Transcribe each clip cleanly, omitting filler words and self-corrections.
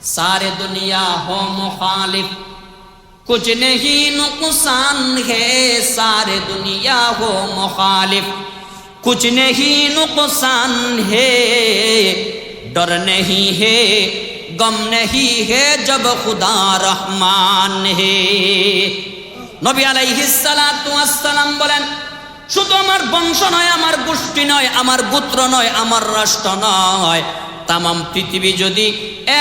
सारे दुनिया हो मुखालिफ कुछ नहीं नुकसान है, सारे दुनिया हो मुखालिफ कुछ नहीं नुकसान है, डर नहीं है गम नहीं है जब खुदा रहमान है। নবী আলাইহিস সালাতু ওয়াস সালাম বলেন, শুধু আমার বংশ নয়, আমার গোষ্ঠী নয়, আমার গোত্র নয়, আমার রাষ্ট্র নয়, তামাম পৃথিবী যদি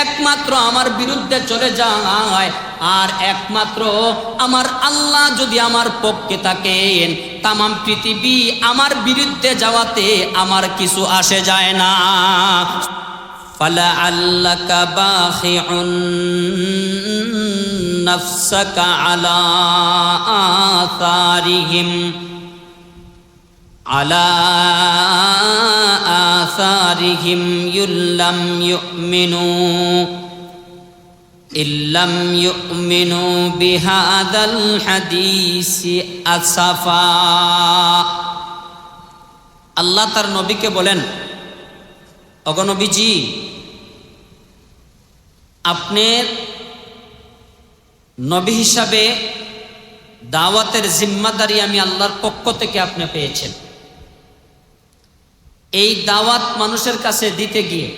একমাত্র আমার বিরুদ্ধে চলে যায় আর একমাত্র আমার আল্লাহ যদি আমার পক্ষে থাকেন, তামাম পৃথিবী আমার বিরুদ্ধে যাওয়াতে আমার কিছু আসে যায় না। ফালাআল্লাকা বাখিউন নাফসাকা আলা আসারিহিম আলা আসারিহিম ইল্লাম ইউমিনু বিহাদাল হাদিসি আসাফা। আল্লাহ তার নবীকে বলেন, ওগো নবীজি, আপনি নবী হিসাবে দাওয়াতের জিম্মাদারি আমি আল্লাহর পক্ষ থেকে আপনি পেয়েছেন। এই দাওয়াত মানুষের কাছে দিতে গিয়ে,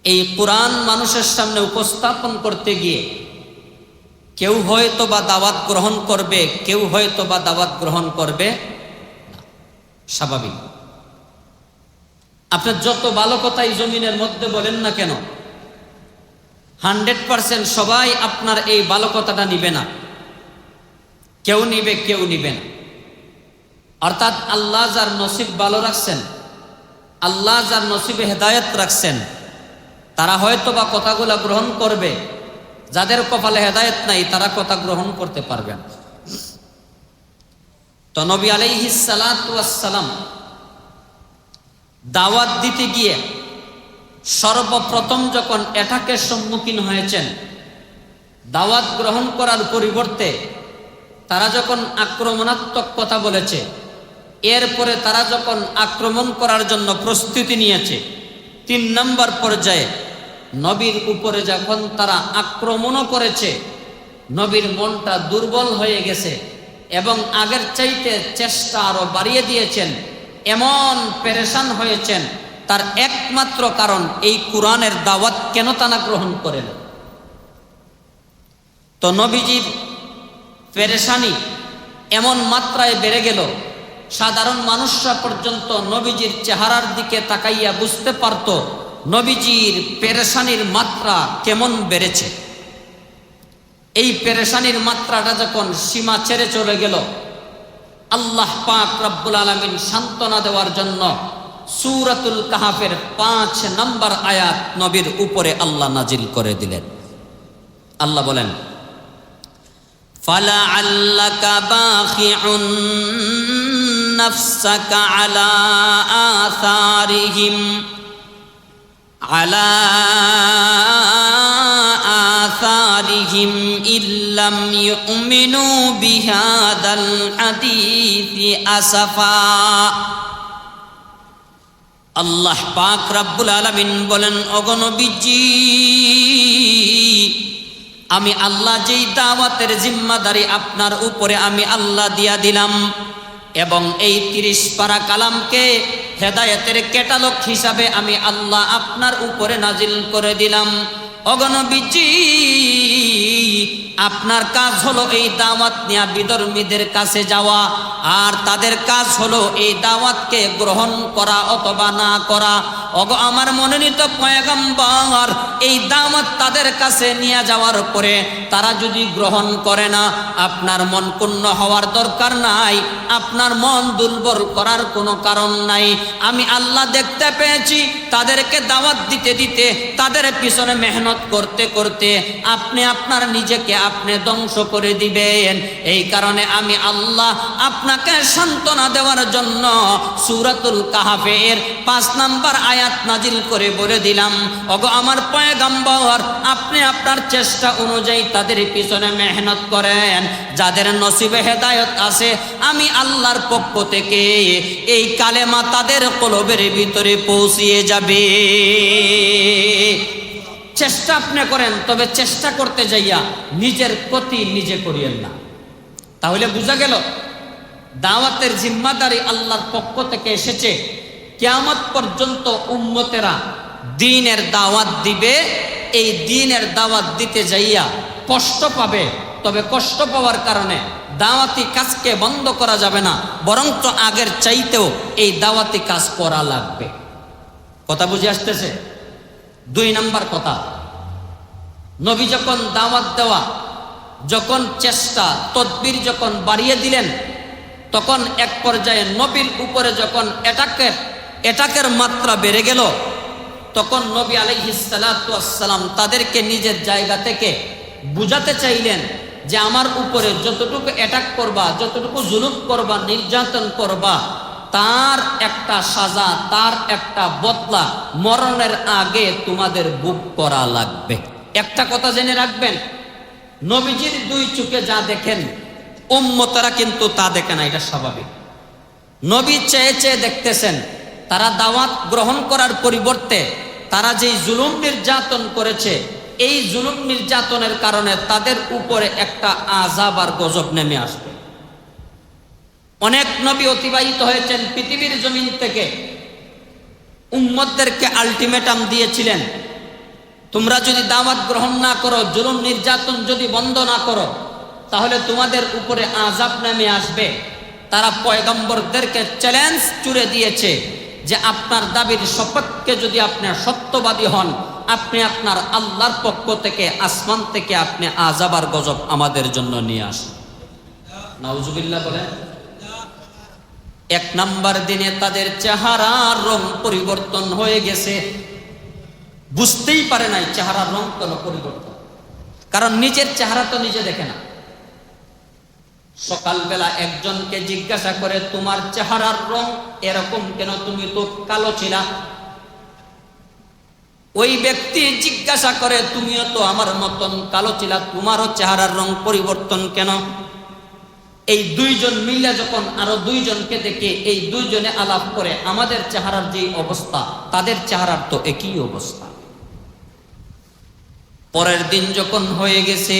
এই কোরআন মানুষের সামনে উপস্থাপন করতে গিয়ে কেউ হয়তো বা দাওয়াত গ্রহণ করবে, কেউ হয়তো বা দাওয়াত গ্রহণ করবে না, স্বাভাবিক। আপনি যত ভালো কথাই জমিনের মধ্যে বলেন না কেন, 100% সবাই আপনার এই ভালো কথাটা নিবে না, কেউ নিবে কেউ নিবে না। অর্থাৎ আল্লাহ যার নসিব ভালো রাখছেন, আল্লাহ যার নসিবে হেদায়েত রাখছেন, তারা হয়তো বা কথাগুলা গ্রহণ করবে, যাদের কপালে হেদায়েত নাই তারা কথা গ্রহণ করতে পারবে না। তো নবী আলাইহিস সালাতু ওয়াস সালাম দাওয়াত দিতে গিয়ে সর্বপ্রথম যখন অ্যাটাকের সম্মুখীন হয়েছেন, দাওয়াত গ্রহণ করার পরিবর্তে তারা যখন আক্রমণাত্মক কথা বলেছে, এরপরে তারা যখন আক্রমণ করার জন্য প্রস্তুতি নিয়েছে, 3 নম্বর পর্যায়ে নবীর উপরে যখন তারা আক্রমণও করেছে, নবীর মনটা দুর্বল হয়ে গেছে এবং আগের চাইতে চেষ্টা আরো বাড়িয়ে দিয়েছেন, এমন পেরেশান হয়েছেন। তার একমাত্র কারণ এই কোরআনের দাওয়াত কেন তারা গ্রহণ করেন। তো নবীজির পেরেশানি এমন মাত্রায় বেড়ে গেল, সাধারণ মানুষরা পর্যন্ত নবীজির চেহারার দিকে তাকাইয়া বুঝতে পারত নবীজির পেরেশানির মাত্রা কেমন বেড়েছে। এই পেরেশানির মাত্রাটা যখন সীমা ছেড়ে চলে গেল, আল্লাহ পাক রব্বুল আলামিন সান্ত্বনা দেওয়ার জন্য সূরাতুল কাহাফের 5 নম্বর আয়াত নবীর উপরে আল্লাহ নাজিল করে দিলেন। আল্লাহ বলেন, ফালাআল্লাকা বাখিউন নাফসাকা আলা আসারিহিম ইল্লাম ইউমিনু বিহাদাল হাদিসি আসাফা। আল্লাহ পাক রব্বুল আলামিন বলেন, ওগো নবীজি, আমি আল্লাহ যেই দাওয়াতের জিম্মাদারি আপনার উপরে আমি আল্লাহ দিয়া দিলাম এবং এই 30 পারা কালামকে হেদায়েতের ক্যাটালগ হিসাবে আমি আল্লাহ আপনার উপরে নাজিল করে দিলাম। ওগো নবীজি, আপনার কাজ হলো এই দাওয়াত নিয়ে বিধর্মীদের কাছে যাওয়া, আর তাদের কাজ হলো এই দাওয়াতকে গ্রহণ করা অথবা না করা। ওগো আমার মনোনীত পয়গম্বর, এই দাওয়াত তাদের কাছে নিয়ে যাওয়ার পরে তারা যদি গ্রহণ করে না, আপনার মন ক্ষুণ্ণ হওয়ার দরকার নাই, আপনার মন দুর্বল করার কোনো কারণ নাই। আমি আল্লাহ দেখতে পেয়েছি তাদেরকে দাওয়াত দিতে দিতে, তাদের পিছনে মেহনত করতে করতে আপনি আপনার নিজেকে আপনি ধ্বংস করে দিবেন। এই কারণে আমি আল্লাহ আপনাকে সান্ত্বনা দেওয়ার জন্য সূরাতুল কাহাফের 5 নম্বর আয়াত নাজিল করে বলে দিলাম, ওগো আমার পয়গম্বর, আপনি আপনার চেষ্টা অনুযায়ী তাদের পিছনে মেহনত করেন। যাদের নসিবে হেদায়েত আছে, আমি আল্লাহর পক্ষ থেকে এই কালেমা তাদের কলবের ভিতরে পৌঁছিয়ে যাবে। চেষ্টা আপনি করেন, তবে চেষ্টা করতে যাইয়া নিজের ক্ষতি নিজে করিয়েন না। তাহলে বোঝা গেল দাওয়াতের জিম্মাদারি আল্লাহর পক্ষ থেকে এসেছে। কিয়ামত পর্যন্ত উম্মতেরা দ্বীনের দাওয়াত দিবে, এই দ্বীনের দাওয়াত দিতে যাইয়া কষ্ট পাবে, তবে কষ্ট পাওয়ার কারণে দাওয়াতি কাজকে বন্ধ করা যাবে না, বরঞ্চ আগের চাইতেও এই দাওয়াতি কাজ করা লাগবে। কথা বুঝে আসতেছে? 2 নাম্বার কথা, নবী যখন দাওয়াত দেওয়া, যখন চেষ্টা তদবির যখন বাড়িয়ে দিলেন, তখন এক পর্যায়ে নবীর উপরে যখন অ্যাটাকের মাত্রা বেড়ে গেল, তখন নবী আলাইহিস সালাতু ওয়াস সালাম তাদেরকে নিজের জায়গা থেকে বুঝাতে চাইলেন যে আমার উপরে যতটুকু অ্যাটাক করবা, যতটুকু জুলুম করবা, নির্যাতন করবা, তার একটা সাজা, তার একটা বদলা মরণের আগে তোমাদের বুক করা লাগবে। একটা কথা জেনে রাখবেন, নবীজির 2 চোখে যা দেখেন উম্মতরা কিন্তু তা দেখে না, এটা স্বাভাবিক। নবী চেয়ে চেয়ে দেখতেছেন, তারা দাওয়াত গ্রহণ করার পরিবর্তে তারা যেই জুলুম নির্যাতন করেছে, এই জুলুম নির্যাতনের কারণে তাদের উপরে একটা আযাব আর গজব নেমে আসবে। অনেক নবী অতিবাহিত হয়েছেন পৃথিবীর জমিন থেকে, উম্মতদেরকে আলটিমেটাম দিয়েছিলেন, তোমরা যদি দাওয়াত গ্রহণ না করো, জুলুম নির্যাতন যদি বন্ধ না করো, তাহলে তোমাদের উপরে আযাব নেমে আসবে। তারা পয়গম্বরদেরকে চ্যালেঞ্জ ছুড়ে দিয়েছে যে আপনার দাবির সপক্ষে যদি আপনি সত্যবাদী হন, আপনি আপনার আল্লাহর পক্ষ থেকে, আসমান থেকে আপনি আযাব আর গজব আমাদের জন্য নিয়ে আসেন। নাউজুবিল্লাহ বলেন। 1 নাম্বার দিনে তাদের চেহারার রং পরিবর্তন হয়ে গেছে, বুঝতেই পারে নাই চেহারার রং কেন পরিবর্তন, কারণ নিজের চেহারা তো নিজে দেখে না। সকালবেলা একজনকে জিজ্ঞাসা করে, তোমার চেহারার রং এরকম কেন, তুমি তো কালো ছিলা। ওই ব্যক্তি জিজ্ঞাসা করে, তুমিও তো আমার মতন কালো ছিলা, তোমারও চেহারার রং পরিবর্তন কেন? এই 2 জন মিলে যখন আরো 2 জনকে দেখে এই 2 জনে আলাপ করে, আমাদের চেহারার যে অবস্থা তাদের চেহারার তো একই অবস্থা। পরের দিন যখন হয়ে গেছে,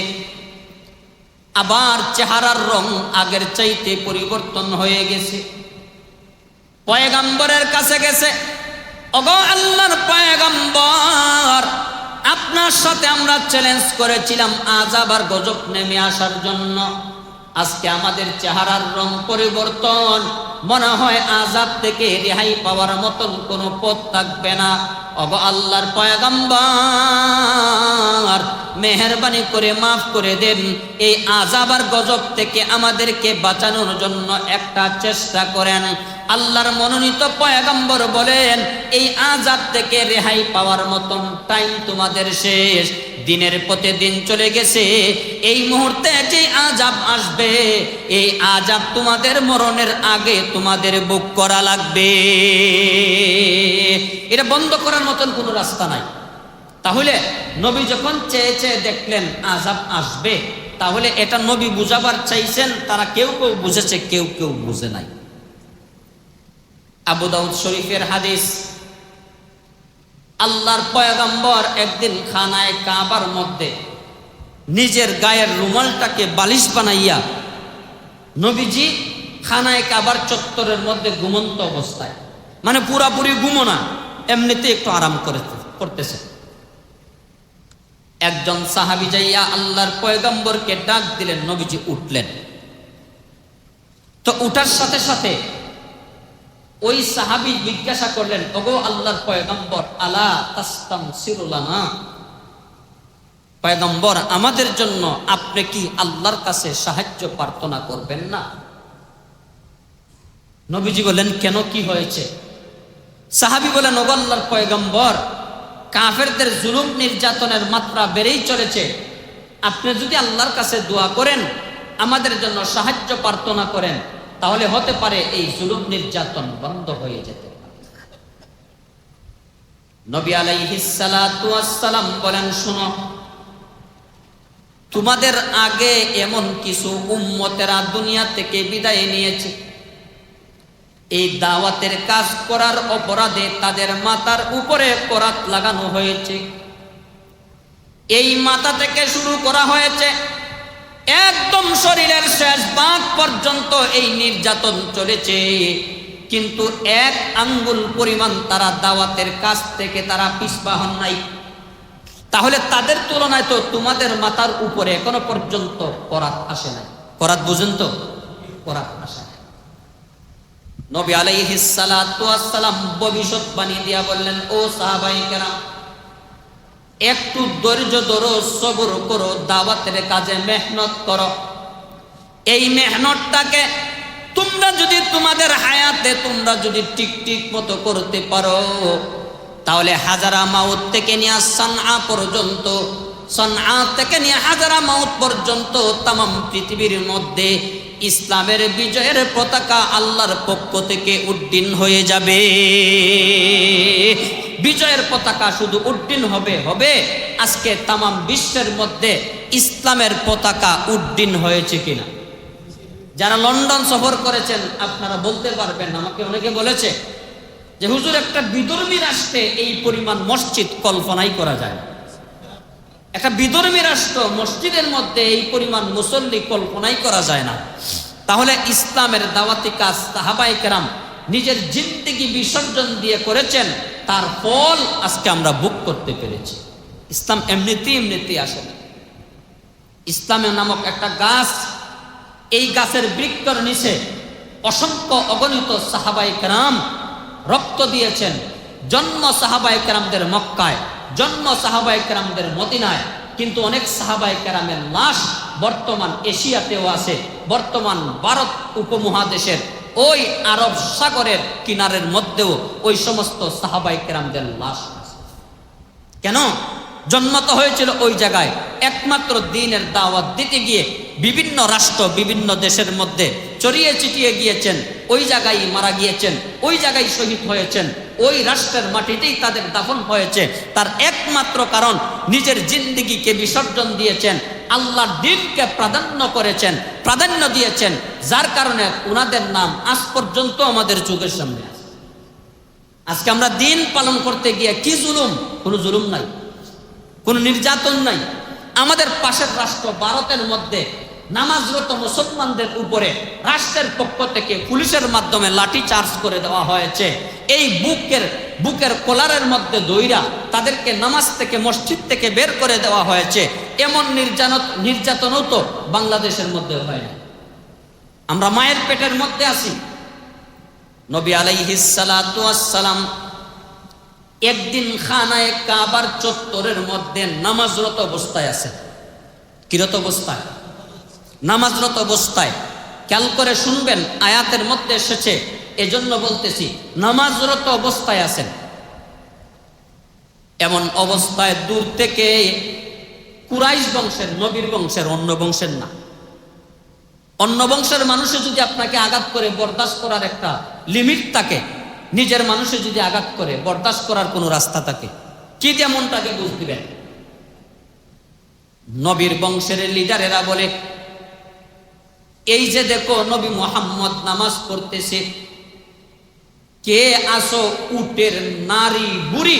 আবার চেহারার রং আগের চাইতে পরিবর্তন হয়ে গেছে। পয়গম্বরের কাছে গেছে, ওগো আল্লাহর পয়গম্বর, আপনার সাথে আমরা চ্যালেঞ্জ করেছিলাম আযাব আর গজব নেমে আসার জন্য, আজকে আমাদের চেহারার রং পরিবর্তন, মনে হয় আযাব থেকে রেহাই পাওয়ার মতন কোনো পথ থাকবে না। ওগো আল্লাহর পয়গম্বর, মেহেরবানি করে মাফ করে দেন, এই আযাব আর গজব থেকে আমাদেরকে বাঁচানোর জন্য একটা চেষ্টা করেন। আল্লাহর মনোনীত পয়গম্বর বলেন, এই আযাব থেকে রেহাই পাওয়ার মতন টাইম তোমাদের শেষ, দিনের পথে দিন চলে গেছে, এই মুহূর্তে যে আযাব আসবে, এই আযাব তোমাদের মরণের আগে তোমাদের বুক করা লাগবে। এটা বন্ধ করার মতন কোনো রাস্তা নাই। তাহলে নবী যখন চেয়ে চেয়ে দেখলেন আযাব আসবে, তাহলে এটা নবী বুঝাবার চাইছেন, তারা কেউ কেউ বুঝেছে, কেউ কেউ বুঝে নাই। আবু দাউদ শরীফের হাদিস, আল্লাহর পয়গম্বর একদিন খানায় কাবার মধ্যে নিজের গায়ের রুমালটাকে বালিশ বানাইয়া, নবীজি খানায় কাবার চত্বরের মধ্যে ঘুমন্ত অবস্থায়, মানে পুরাপুরি ঘুমো না, এমনিতে একটু আরাম করতেছে। একজন সাহাবী যাইয়া আল্লাহর পয়গম্বরকে ডাক দিলেন, নবীজি উঠলেন। তো উঠার সাথে সাথে ওই সাহাবী জিজ্ঞাসা করলেন, ওগো আল্লাহর পয়গম্বর, আলা তাস্তানসিরু লানা, পয়গম্বর আমাদের জন্য আপনি কি আল্লাহর কাছে সাহায্য প্রার্থনা করবেন না? নবীজি বলেন, কেন, কি হয়েছে? সাহাবী বলেন, ওগো আল্লাহর পয়গম্বর, কাফেরদের জুলুম নির্যাতনের মাত্রা বেড়েই চলেছে, আপনি যদি আল্লাহর কাছে দোয়া করেন, আমাদের জন্য সাহায্য প্রার্থনা করেন, তাহলে হতে পারে এই জুলুম নির্যাতন বন্ধ হয়ে যেতে পারে। নবী আলাইহিস সালাতু ওয়াস সালাম বলেন, শুনো, তোমাদের আগে এমন কিছু উম্মতেরা দুনিয়া থেকে বিদায় নিয়েছে, এই দাওয়াতের কাজ করার অপরাধে তাদের মাথার উপরে করাত লাগানো হয়েছে। এই মাথা থেকে শুরু করা হয়েছে একদম শরীরের শেষ ভাগ পর্যন্ত এই নির্যাতন চলেছে, কিন্তু এক আঙ্গুল পরিমাণ তারা দাওয়াতের কাছ থেকে তারা পিছপা হন নাই। তাহলে তাদের তুলনায় তো তোমাদের মাথার উপরে এখনো পর্যন্ত করাত আসে নাই। করাত বুঝেন তো? করাত আসে নাই। নবী আলাইহিস সালাতু ওয়াস সালাম ভবিষ্যৎবাণী দিয়া বললেন, ও সাহাবায়ে কেরাম, একটু ধৈর্য ধরো, সবর করো, দাওয়াতের কাজে মেহনত করো। এই মেহনতটাকে তোমরা যদি তোমাদের হায়াতে তোমরা যদি ঠিক মতো করতে পারো, তাহলে হাজারা মাউত থেকে নিয়ে সানআ পর্যন্ত, সানআ থেকে নিয়ে হাজারা মাউত পর্যন্ত তামাম পৃথিবীর মধ্যে ইসলামের বিজয়ের পতাকা আল্লাহর পক্ষ থেকে উড্ডীন হয়ে যাবে। বিজয়ের পতাকা শুধু উড্ডীন হবে। আজকে তামাম বিশ্বের মধ্যে ইসলামের পতাকা উড্ডীন হয়েছে কিনা? যারা লন্ডন সফর করেছেন আপনারা বলতে পারবেন। আমাকে অনেকে বলেছে যে হুজুর, একটা বিধর্মী রাষ্ট্রে এই পরিমাণ মসজিদ কল্পনাই করা যায় না। একটা বিধর্মী রাষ্ট্র, মসজিদের মধ্যে এই পরিমাণ মুসল্লি কল্পনাই করা যায় না। তাহলে ইসলামের দাওয়াতি কাজ সাহাবায়ে কেরাম নিজের জিন্দেগি বিসর্জন দিয়ে করেছেন, তার ফল আজকে আমরা ভোগ করতে পেরেছি। ইসলাম এমনিতেই আসে না। ইসলামের নামক একটা গাছ, এই গাছের বৃক্ষর নিচে অসংখ্য অগণিত সাহাবায়ে কেরাম রক্ত দিয়েছেন। জন্ম সাহাবায়ে কেরামদের মক্কায়, জন্ম সাহাবায়ে কেরামদের মদিনায়, কিন্তু অনেক সাহাবায়ে কেরামের লাশ বর্তমান এশিয়াতেও আছে, বর্তমান ভারত উপমহাদেশের ওই আরব সাগরের কিনারের মধ্যেও ওই সমস্ত সাহাবায়ে কেরামদের লাশ আছে। কেন? জন্ম তো হয়েছিল ওই জায়গায়, একমাত্র দ্বীনের দাওয়াত দিতে গিয়ে বিভিন্ন রাষ্ট্র, বিভিন্ন দেশের মধ্যে ছড়িয়ে ছিটিয়ে গিয়েছেন, ওই জায়গায় মারা গিয়েছেন, ওই জায়গায় শহীদ হয়েছেন, ওই রাষ্ট্রের মাটিতেই তাদের দাফন হয়েছে। তার একমাত্র কারণ নিজের জিন্দেগিকে বিসর্জন দিয়েছেন, আল্লাহর দ্বীনকে প্রাধান্য দিয়েছেন, যার কারণে উনাদের নাম আজ পর্যন্ত আমাদের চোখের সামনে আছে। আজকে আমরা দ্বীন পালন করতে গিয়ে কি জুলুম? কোনো জুলুম নাই, কোনো নির্যাতন নাই। আমাদের পাশের রাষ্ট্র ভারতের মধ্যে নামাজরত মুসলমানদের উপরে রাষ্ট্রের পক্ষ থেকে পুলিশের মাধ্যমে লাঠি চার্জ করে দেওয়া হয়েছে। এই বুকের কলারের মধ্যে দইরা তাদেরকে নামাজ থেকে, মসজিদ থেকে বের করে দেওয়া হয়েছে। এমন নির্যাতনও তো বাংলাদেশের মধ্যে হয় না। আমরা মায়ের পেটের মধ্যে আছি। নবী আলাইহিস সালাতু ওয়াস সালাম একদিন খানায়ে কাবার চত্বরের মধ্যে নামাজরত অবস্থায় আছেন। কিরত অবস্থায়? নামাজরত অবস্থায়। খেয়াল করে শুনবেন, আয়াতের মধ্যে এসেছে, এজন্য বলতেছি, নামাজরত অবস্থায় আছেন। এমন অবস্থায় দূর থেকে কুরাইশ বংশের, নবীর বংশের, অন্য বংশের না, অন্য বংশের মানুষে যদি আপনাকে আঘাত করে বরদাস্ত করার একটা লিমিট থাকে, নিজের মানুষে যদি আঘাত করে বরদাস্ত করার কোনো রাস্তা থাকে, কি যেমনটাকে বুঝ দিবেন? নবীর বংশের লিডারেরা বলে, এই যে দেখো নবী মুহাম্মদ নামাজ পড়তেছে, কে আসো উটের নারী বুড়ি,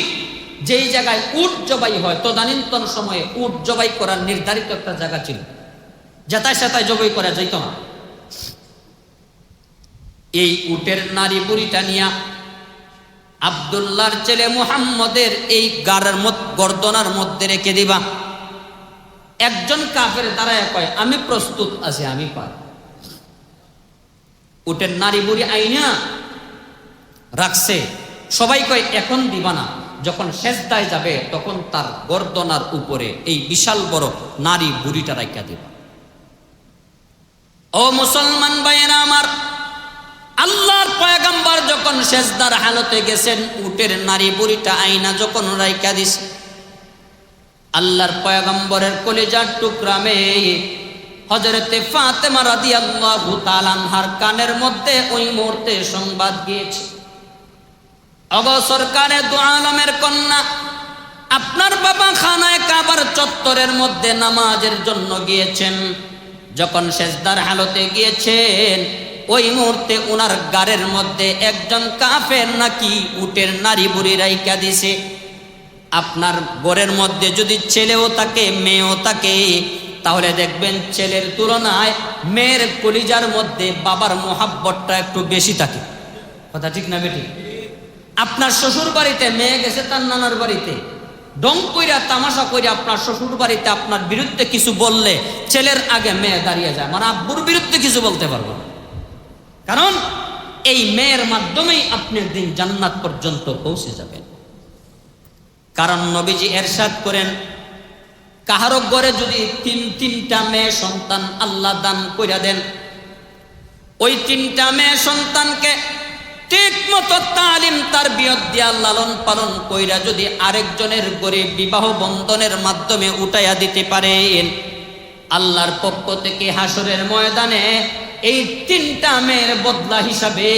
যেই জায়গায় উট জবাই হয়, তদানীন্তন সময়ে উট জবাই করার নির্ধারিত একটা জায়গা ছিল, যেটায় সেটায় জবাই করা যাইত না। এই উটের নারী বুড়িটা নিয়া আব্দুল্লাহর ছেলে মুহাম্মদের এই গর্দনার মধ্যে রেখে দিবা। একজন কাফের দাঁড়ায় কয়, আমি প্রস্তুত আছি, আমি পার। উটের নারী বুড়ি আইনা রাখছে। সবাই কয় এখন দিবা না, যখন সেজদায় যাবে তখন তার গর্দনার উপরে এই বিশাল বড় নারী বুড়িটা রাখা দিবা। ও মুসলমান ভাইয়েরা আমার, আল্লাহর পয়গম্বর যখন সেজদার হালতে গেছেন, উটের নারী বুড়িটা আইনা যখন রাইখা দিছে, আল্লাহর পয়গম্বরের কলিজার টুকরা মেয়ে হযরতে ফাতেমা রাদিয়াল্লাহু তাআলা আনহার কানের মধ্যে ওই মুহূর্তে সংবাদ গিয়েছে, ওগো সরকারে দু আলমের কন্যা, আপনার বাবা খানায়ে কাবার চত্বরের মধ্যে নামাজের জন্য গিয়েছেন। যখন সেজদার হালতে গিয়েছেন, ওই মুহূর্তে ওনার গাড়ের মধ্যে একজন কাফের নাকি উটের নারী বুড়ি রাইখা দিছে। আপনার ঘরের মধ্যে যদি ছেলেও থাকে মেয়েও থাকে, তাহলে দেখবেন ছেলের তুলনায় মেয়ের কলিজার মধ্যে বাবার মোহাব্বতটা একটু বেশি থাকে। কথা ঠিক না বেটি? আপনার শ্বশুর বাড়িতে মেয়ে গেছে তার নানার বাড়িতে, ডং কইরা তামাশা কইরা আপনার শ্বশুর বাড়িতে আপনার বিরুদ্ধে কিছু বললে ছেলের আগে মেয়ে দাঁড়িয়ে যায়, মানে আব্বুর বিরুদ্ধে কিছু বলতে পারবো না। কারণ এই মেয়ের মাধ্যমেই আপনি দিন জান্নাত পর্যন্ত পৌঁছে যাবেন। কারণ নবীজি এরশাদ করেন, কাহারো ঘরে যদি তিনটা মেয়ে সন্তান আল্লাহ দান কইরা দেন, ওই তিনটা মেয়ে সন্তানকে ঠিক মতো তালিম তারবিয়ত দিয়া লালন পালন কইরা যদি আরেকজনের ঘরে বিবাহ বন্ধনের মাধ্যমে উঠাইয়া দিতে পারেন, আল্লাহর পক্ষ থেকে হাসরের ময়দানে এই তিনটা মেয়ের বদলা হিসাবে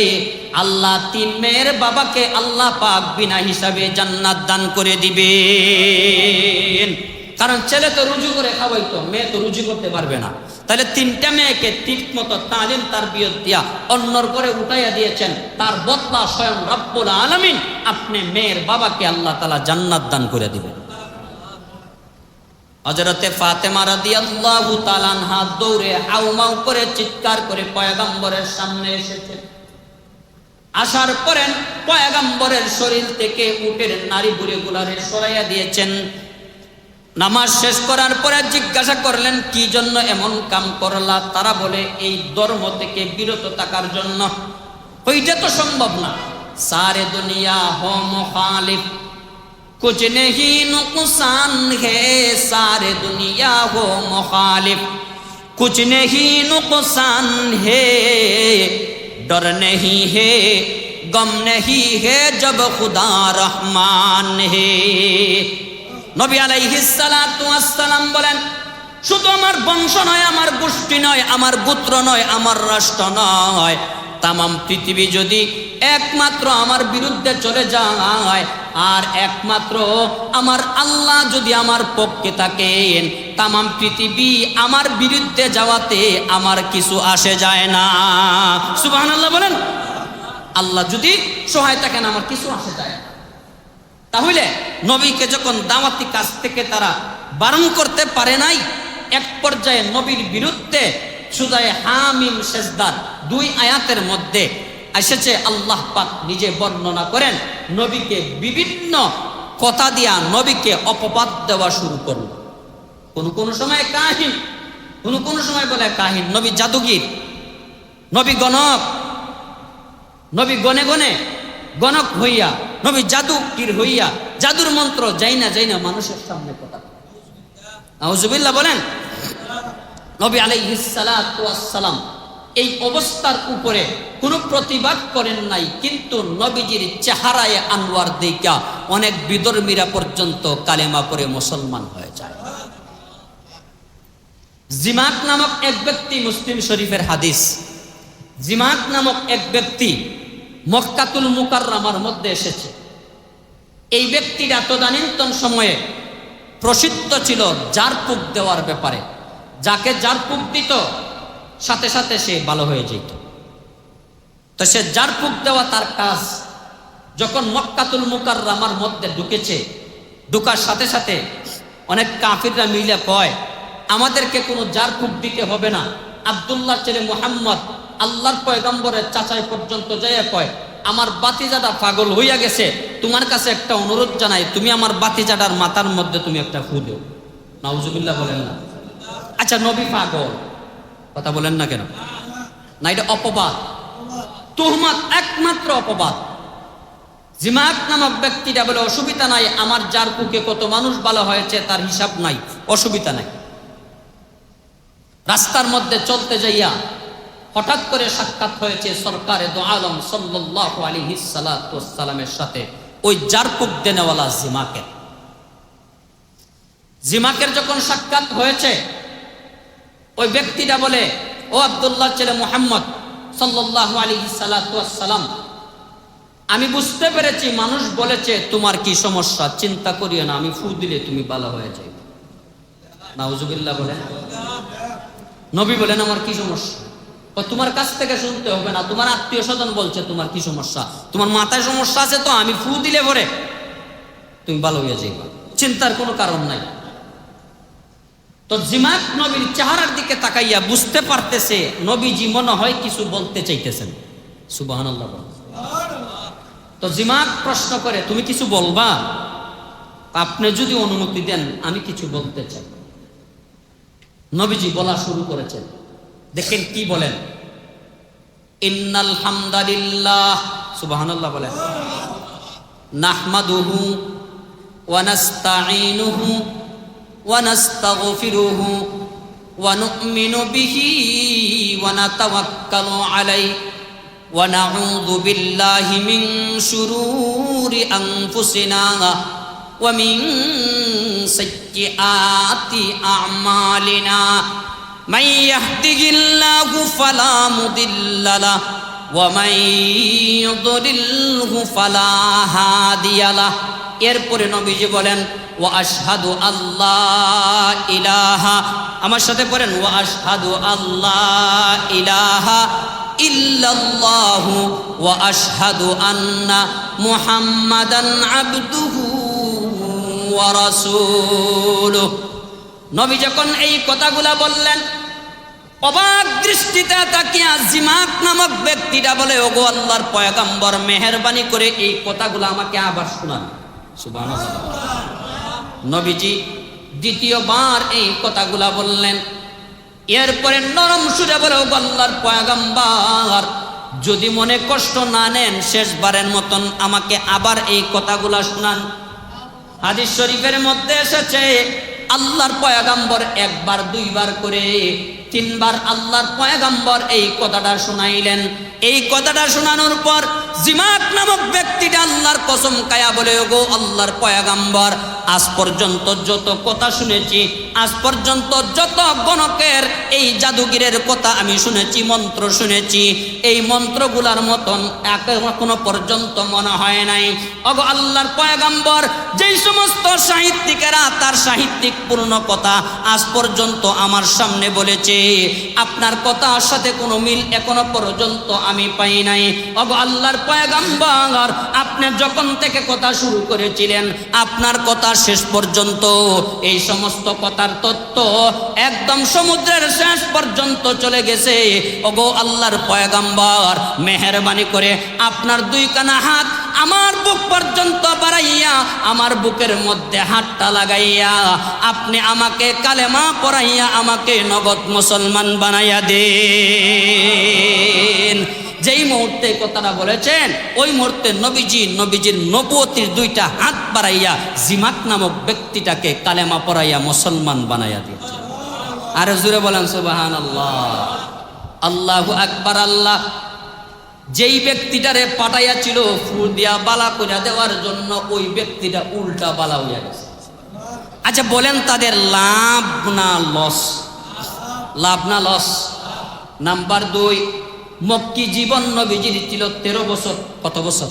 আল্লাহ তিন মেয়ের বাবাকে আল্লাহ পাক বিনা হিসাবে জান্নাত দান করে দিবেন। কারণ ছেলে তো রুজু করে খাওয়াইতো, মেয়ে তো রুজু করতে পারবে না। তাহলে তিনটা মেয়েকে ঠিক মতো তালিম তারবিয়ত দিয়া অন্যর করে উঠাইয়া দিয়েছেন, তার বদলা স্বয়ং রব্বুল আলামিন আপনি মেয়ের বাবাকে আল্লাহ তাআলা জান্নাত দান করে দিবেন। হযরতে ফাতেমা রাদিয়াল্লাহু তাআলা আনহা দৌড়ে হাউমাউ করে চিৎকার করে পয়গম্বরের সামনে এসেছেন। আসার পরে পয়গম্বরের শরীর থেকে উটের নাড়ি বুড়িগুলারে সরাইয়া দিয়েছেন। নামাজ শেষ করার পরে জিজ্ঞাসা করলেন, কি জন্য এমন কাম করলা? তারা বলে, এই ধর্ম থেকে বিরত থাকার জন্য। ওইটা তো সম্ভব না। সারে দুনিয়া হো মুখালিফ, कुछ नहीं नुकसान है, सारे दुनिया हो मुखालिफ, कुछ नहीं नुकसान है, डर नहीं है, गम नहीं है, जब खुदा रहमान है। নবী আলাইহিস সালাতু ওয়াস সালাম বলেন, শুধু আমার বংশ নয়, আমার গোষ্ঠী নয়, আমার গোত্র নয়, আমার রাষ্ট্র নয়, তামাম পৃথিবী যদি একমাত্র আমার বিরুদ্ধে চলে যায় আর একমাত্র আমার আল্লাহ যদি আমার পক্ষে থাকেন, তামাম পৃথিবী আমার বিরুদ্ধে যাওয়াতে আমার কিছু আসে যায় না। সুবহানাল্লাহ বলেন। আল্লাহ যদি সহায় থাকেন আমার কিছু আসে যায় না। তাহলে নবীকে যখন দাওয়াতি কাজ থেকে তারা বারণ করতে পারে নাই, এক পর্যায়ে নবীর বিরুদ্ধে সূরা হামিম সেজদার 2 আয়াতের মধ্যে এসেছে, আল্লাহ পাক নিজে বর্ণনা করেন নবীকে বিভিন্ন কথা দিয়া নবীকে অপবাদ দেওয়া শুরু করল। কোন সময় কাহিন, কোন সময় বলে কাহিন, নবী জাদুগির, নবী গণক, নবী গনে গনে গণক হইয়া, নবী জাদুগির হইয়া জাদুর মন্ত্র যাই না মানুষের সামনে কথা। নাউজুবিল্লাহ বলেন। নবী আলাইহিস সালাতু ওয়াস সালাম এই অবস্থার উপরে কোনো প্রতিবাদ করেন নাই, কিন্তু নবীজির চেহারায় আনোয়ার দেখা অনেক বিধর্মীরা পর্যন্ত কালেমা পড়ে মুসলমান হয়ে যায়। জিমাক নামক এক ব্যক্তি, মুসলিম শরীফের হাদিস, জিমাক নামক এক ব্যক্তি মক্কাতুল মুকাররমার মধ্যে এসেছে। এই ব্যক্তিটা তদানীন্তন সময়ে প্রসিদ্ধ ছিল জারপুক দেওয়ার ব্যাপারে। যাকে জারপুক দিত সাথে সাথে সে ভালো হয়ে যেত। তো সে জারপুক দেওয়া তার কাজ। যখন মক্কাতুল মুকাররমার মধ্যে ঢুকেছে, ঢুকার সাথে সাথে অনেক কাফিররা মিলে কয়, আমাদেরকে কোনো জারপুক দিতে হবে না। আব্দুল্লাহ ছেলে মুহাম্মদ আল্লাহর পয়গম্বরের চাচাই পর্যন্ত যাইয়া কয়, আমার বাতিজাটা পাগল হইয়া গেছে, তোমার কাছে একটা অনুরোধ জানাই, তুমি আমার বাতিজাটার মাথার মধ্যে তুমি একটা ফু দেও। নাউজুবিল্লাহ বলেন না। আচ্ছা, নবী পাগল, কথা বলেন না কেন? না, এটা অপবাদ, তুহমাত, একমাত্র অপবাদ। জিমাক নামক ব্যক্তিটা বলে, অসুবিধা নাই, আমার জারপুকে কত মানুষ ভালো হয়েছে তার হিসাব নাই, অসুবিধা নাই। রাস্তার মধ্যে চলতে যাইয়া হঠাৎ করে সাক্ষাৎ হয়েছে সরকারে দো আলম সাল্লাল্লাহু আলাইহি সাল্লাতু ওয়াস সালামের সাথে ওই জারপুক দেনেওয়ালা জিমাকের। জিমাকের যখন সাক্ষাৎ হয়েছে, ওই ব্যক্তিটা বলে, ও আব্দুল্লাহ ছেলে মুহাম্মদ সাল্লাল্লাহু আলাইহি সাল্লাতু ওয়াস সালাম, আমি বুঝতে পেরেছি মানুষ বলেছে তোমার কি সমস্যা, চিন্তা করিও না, আমি ফু দিলে তুমি ভালো হয়ে যাবে। নাউজুবিল্লাহ বলেন। নবী বলেন, আমার কি সমস্যা? তোমার কাছ থেকে শুনতে হবে না, তোমার আত্মীয় স্বজন বলছে তোমার কি সমস্যা, তোমার মাথায় সমস্যা আছে তো আমি ফু দিলে পরে তুমি ভালো হইয়া যাইবা, চিন্তার কোনো কারণ নাই। তো জিমাক নবীর চেহারার দিকে তাকাইয়া বুঝতে পারতেছে নবীজি মনে হয় কিছু বলতে চাইতেছেন। সুবহানাল্লাহ। তো জিমাক প্রশ্ন করে, তুমি কিছু বলবা? আপনি যদি অনুমতি দেন আমি কিছু বলতে চাই। নবীজি বলা শুরু করেছেন, দেখেন কি বলেন, ইন্নাল হামদালিল্লাহ, সুবহানাল্লাহ বলেন, নাহমাদুহু ওয়া নাস্তাঈনুহু ওয়া নাস্তাগফিরুহু ওয়া নু'মিনু বিহি ওয়া নাতাওয়াক্কালু আলাইহি ওয়া নাউযু বিল্লাহি মিন শুরুরি আনফুসিনা ওয়া মিন সাইয়্যাতি আ'মালিনা মান ইয়াহদিহিল্লাহু ফালা মুদিল্লা লাহু ওয়া মান ইউদ্লিলহু ফালা হাদিয়া লাহু। এরপরে নবীজি বলেন, ওয়া আশহাদু আল্লাহ ইলাহা, আমার সাথে পড়েন, ওয়া আশহাদু আল্লাহ ইলাহা ইল্লাল্লাহু ওয়া আশহাদু আন্না মুহাম্মাদান আবদুহু ওয়া রাসূলুহু। নবী যখন এই কথাগুলা বললেন, অবাক দৃষ্টিতে তাকিয়া জিমাক নামক ব্যক্তিটা বলে, ওগো আল্লাহর পয়গম্বর, মেহেরবানি করে এই কথাগুলো আমাকে আবার শোনান। সুবহানাল্লাহ। নবীজি দ্বিতীয়বার এই কথাগুলা বললেন। এরপরে নরম সুরে বলে, ওগো আল্লাহর পয়গম্বর, যদি মনে কষ্ট না নেন, শেষবারের মতন আমাকে আবার এই কথাগুলা শোনান। হাদিস শরীফের মধ্যে এসেছে, আল্লাহর পয়গম্বর একবার, দুইবার করে তিনবার আল্লাহর পয়গম্বর এই কথাটা শোনাইলেন। এই কথাটা শোনানোর পর জিমাক নামক ব্যক্তিটা আল্লাহর কসম খায়া বলে, ওগো আল্লাহর পয়গম্বর, আজ পর্যন্ত যত কথা শুনেছি, আজ পর্যন্ত যত গণকের এই জাদুগিরের কথা আমি শুনেছি, মন্ত্র শুনেছি, এই মন্ত্রগুলার মতন এখনো পর্যন্ত মনে হয় নাই। ওগো আল্লাহর পয়গম্বর, যেই সমস্ত সাহিত্যিকেরা তার সাহিত্যিক পূর্ণ কথা আজ পর্যন্ত আমার সামনে বলেছে, আপনার কথার সাথে কোনো মিল এখনো পর্যন্ত আমি পাই নাই। ওগো আল্লাহর পয়গম্বর, আপনি যখন থেকে কথা শুরু করেছিলেন, আপনার কথা শেষ পর্যন্ত, এই সমস্ত কথার তত্ত্ব একদম সমুদ্রের শেষ পর্যন্ত চলে গেছে। ওগো আল্লাহর পয়গম্বর, মেহেরবানি করে আপনার দুইখানা হাত আমার বুক পর্যন্ত বাড়াইয়া, আমার বুকের মধ্যে হাতটা লাগাইয়া আপনি আমাকে কালেমা পড়াইয়া আমাকে নগদ মুসলমান বানাইয়া দেন। যেই মুহূর্তে কথাটা বলেছেন, ওই মুহূর্তে নবীজির নবুয়তির দুইটা হাত বাড়াইয়া জিমাক নামক ব্যক্তিটাকে কালেমা পড়াইয়া মুসলমান বানাইয়া দিয়েছে। আরে জুড়ে বলেন সুবহানাল্লাহ। আল্লাহু আকবার। আল্লাহ যেই ব্যক্তিটারে পাঠাইয়া ছিল ফুল দিয়া বালা কইরা দেওয়ার জন্য, ওই ব্যক্তিটা উল্টা বালা হইয়া গেছে। আচ্ছা বলেন, তাদের লাভ না লস? লাভ না লস? নাম্বার 2, মক্কি জীবন নবীজির ছিল 13 বছর। কত বছর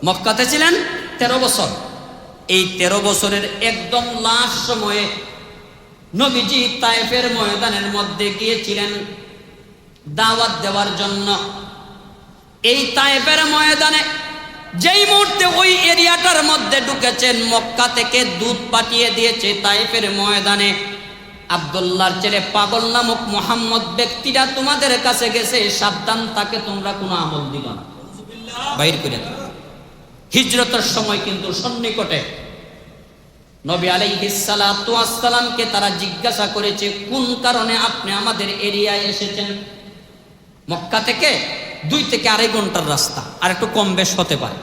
মক্কাতে ছিলেন? 13 বছর। এই 13 বছরের একদম লাস্ট সময়ে নবীজি তায়েফের ময়দানের মধ্যে গিয়েছিলেন দাওয়াত দেওয়ার জন্য। এই তায়েফের ময়দানে যেই মুহূর্তে ওই এরিয়াটার মধ্যে ঢুকেছেন, মক্কা থেকে দূত পাঠিয়ে দিয়েছে তায়েফের ময়দানে, আব্দুল্লাহর ছেলে পাগল নামক মুহাম্মদ ব্যক্তিটা তোমাদের কাছে গেছে, সাবধান, তাকে তোমরা কোনো আমল দিবা না, বাইর করে দাও। হিজরতের সময় কিন্তু সন্নিকটে নবী আলাইহিস সালাতু ওয়াস সালামকে তারা জিজ্ঞাসা করেছে, কোন কারণে আপনি আমাদের এরিয়ায় এসেছেন? মক্কা থেকে 2 থেকে 2.5 ঘন্টার রাস্তা, আর একটু কম বেশ হতে পারে।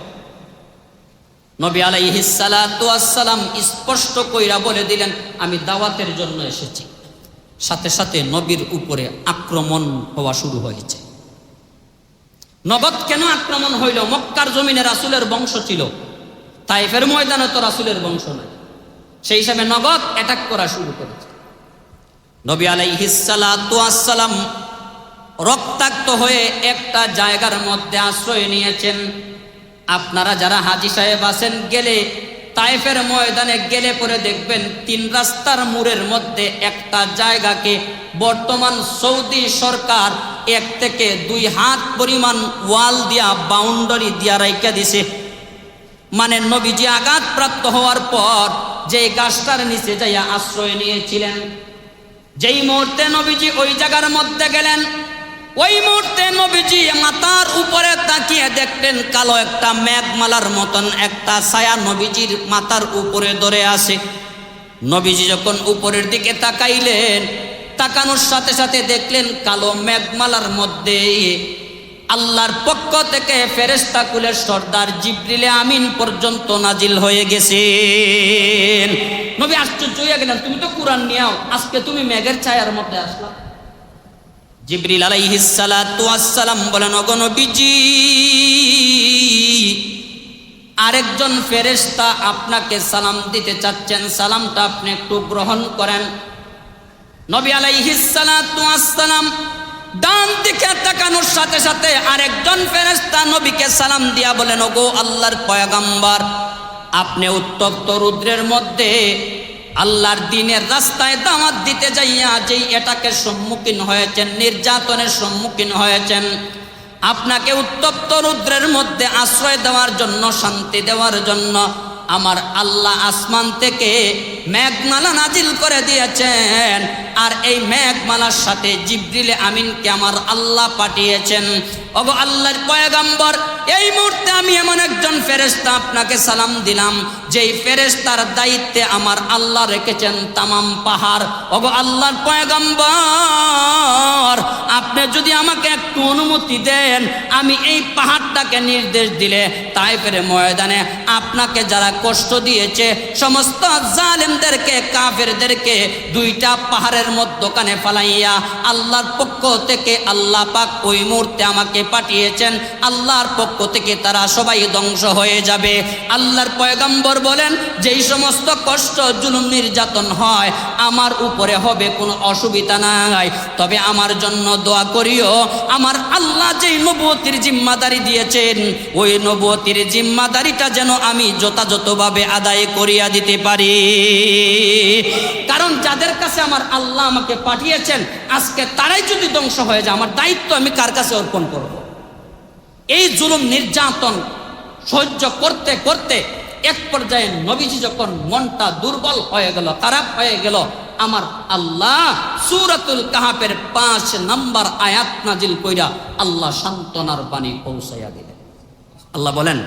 নবী আলাইহিস সালাতু ওয়াস সালাম স্পষ্ট কইরা বলে দিলেন, আমি দাওয়াতের জন্য এসেছি। সাথে সাথে নবীর উপরে আক্রমণ হওয়া শুরু হয়েছে। নগদ কেন আক্রমণ হইল? মক্কার জমিনে রাসূলের বংশ ছিল, তায়েফের ময়দানে তো রাসূলের বংশ নাই, সেই হিসাবে নগদ অ্যাটাক করা শুরু করেছে। নবী আলাইহিস সালাতু ওয়াস সালাম রক্তাক্ত হয়ে একটা জায়গার মধ্যে আশ্রয় নিয়েছেন। আপনারা যারা হাজী সাহেব আছেন, গেলে তায়েফের ময়দানে গেলে পরে দেখবেন 3 রাস্তার মোড়ের মধ্যে একটা জায়গাকে বর্তমান সৌদি সরকার 1 থেকে 2 হাত পরিমাণ ওয়াল দিয়া, বাউন্ডারি দিয়া রাইখা দিছে। মানে নবীজি আঘাতপ্রাপ্ত হওয়ার পর যে গাছটার নিচে যাইয়া আশ্রয় নিয়েছিলেন, যেই মুহূর্তে নবীজি ওই জায়গার মধ্যে গেলেন, ওই মুহূর্তে নবীজি মাথার উপরে তাকিয়ে দেখলেন কালো একটা মেঘমালার মতন একটা ছায়া নবীজির মাথার উপরে ধরে আসে। নবীজি যখন উপরের দিকে তাকাইলেন, তাকানোর সাথে সাথে দেখলেন কালো মেঘমালার মধ্যে আল্লাহর পক্ষ থেকে ফেরেশতা কুলের সর্দার জিবরিলে আমিন পর্যন্ত নাজিল হয়ে গেছেন। নবী আশ্চর্য হয়ে গেলেন, তুমি তো কুরআন নিয়াও, আজকে তুমি মেঘের ছায়ার মধ্যে আসলা। জিবরিল আলাইহিস সালাতু ওয়াস সালাম বলেন, ওগো নবীজি, আরেকজন ফেরেশতা আপনাকে সালাম দিতে চাচ্ছেন, সালামটা আপনি একটু গ্রহণ করেন। নবী আলাইহিস সালাতু ওয়াস সালাম ডান দিকে তাকানোর সাথে সাথে আরেকজন ফেরেশতা নবীকে সালাম দিয়া বলেন, ওগো আল্লাহর পয়গম্বর, আপনি উত্তপ্ত রৌদ্রের মধ্যে আল্লাহর দ্বীনের রাস্তায় দাওয়াত দিতে যাইয়া যেই এটাকে সম্মুখীন হয়েছেন, নির্যাতনের সম্মুখীন হয়েছেন, আপনাকে উত্তপ্ত রৌদ্রের মধ্যে আশ্রয় দেওয়ার জন্য, শান্তি দেওয়ার জন্য আমার আল্লাহ আসমান থেকে মেঘমালা নাজিল করে দিয়েছেন। আর এই মেঘমালার সাথে জিবরিলে আমিনকে আমার আল্লাহ পাঠিয়েছেন। ওগো আল্লাহর পয়গম্বর, এই মুহূর্তে আমি এমন একজন ফেরেশতা আপনাকে সালাম দিলাম, যেই ফেরেশতার দায়িত্বে আমার আল্লাহ রেখেছেন তামাম পাহাড়। ওগো আল্লাহর পয়গম্বর, আপনি যদি আমাকে একটু অনুমতি দেন, আমি এই পাহাড়টাকে নির্দেশ দিলে তায়েফের ময়দানে আপনাকে যারা কষ্ট দিয়েছে সমস্ত জালেমদেরকে, কাফেরদেরকে দুইটা পাহাড়ের মধ্যখানে ফালাইয়া আল্লাহর পক্ষ থেকে আল্লাহ পাক ওই মুহূর্তে আমাকে পাঠিয়েছেন, আল্লাহর পক্ষ থেকে তারা সবাই ধ্বংস হয়ে যাবে। আল্লাহর পয়গম্বর বলেন, যেই সমস্ত কষ্ট জুলুম নির্যাতন হয় আমার উপরে হবে, কোনো অসুবিধা নাই, তবে আমার জন্য দোয়া করিও, আমার আল্লাহ যেই নবুয়তির জিম্মাদারি দিয়েছেন ওই নবুয়তির জিম্মাদারিটা যেন আমি যথাযথভাবে আদায় করিয়া দিতে পারি। কারণ যাদের কাছে আমার আল্লাহ আমাকে পাঠিয়েছেন, আজকে তারাই যদি ধ্বংস হয়ে যায়, আমার দায়িত্ব আমি কার কাছে অর্পণ করব? এই জুলুম নির্যাতন সহ্য করতে করতে এক পর্যায়ে নবীজি যখন মনটা দুর্বল হয়ে গেল, খারাপ হয়ে গেল, আমার আল্লাহ সূরাতুল কাহাফের 5 নম্বর আয়াত নাজিল কইরা আল্লাহ সান্ত্বনার বাণী পৌঁছাইয়া দিলেন। আল্লাহ বলেন,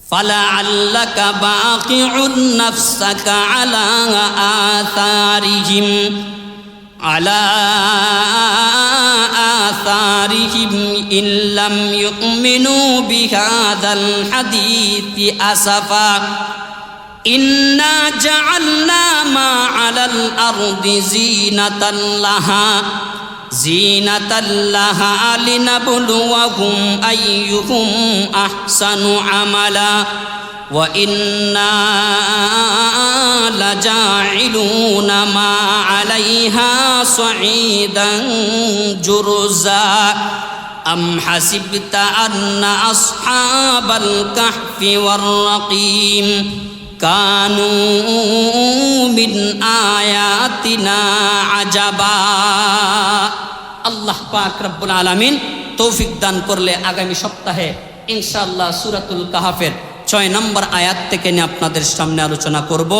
ফালাআল্লাকা বাকিউন নাফসাকা আলা আথারিহিম ইল্লাম ইউমিনু বিহাযাল হাদীসি আসাফা ইন্না জাআলনা মা আলাল আরদি জিনাতাল লাহা লিনাবলুয়াহুম আইয়ুহুম আহসানু আমালা ওয়া ইন্না লাজাইলুনা মা আলাইহা সাঈদান জুরজা আম হাসিবতা আন্না আসহাবাল কাহফি ওয়ার রাকিম কানু মিন আয়াতিনা আজাবা। আল্লাহ পাক রব্বুল আলামিন তৌফিক দান করলে আগামী সপ্তাহে ইনশাআল্লাহ সূরাতুল কাহাফের 6 নম্বর আয়াত থেকে নিয়ে আপনাদের সামনে আলোচনা করব।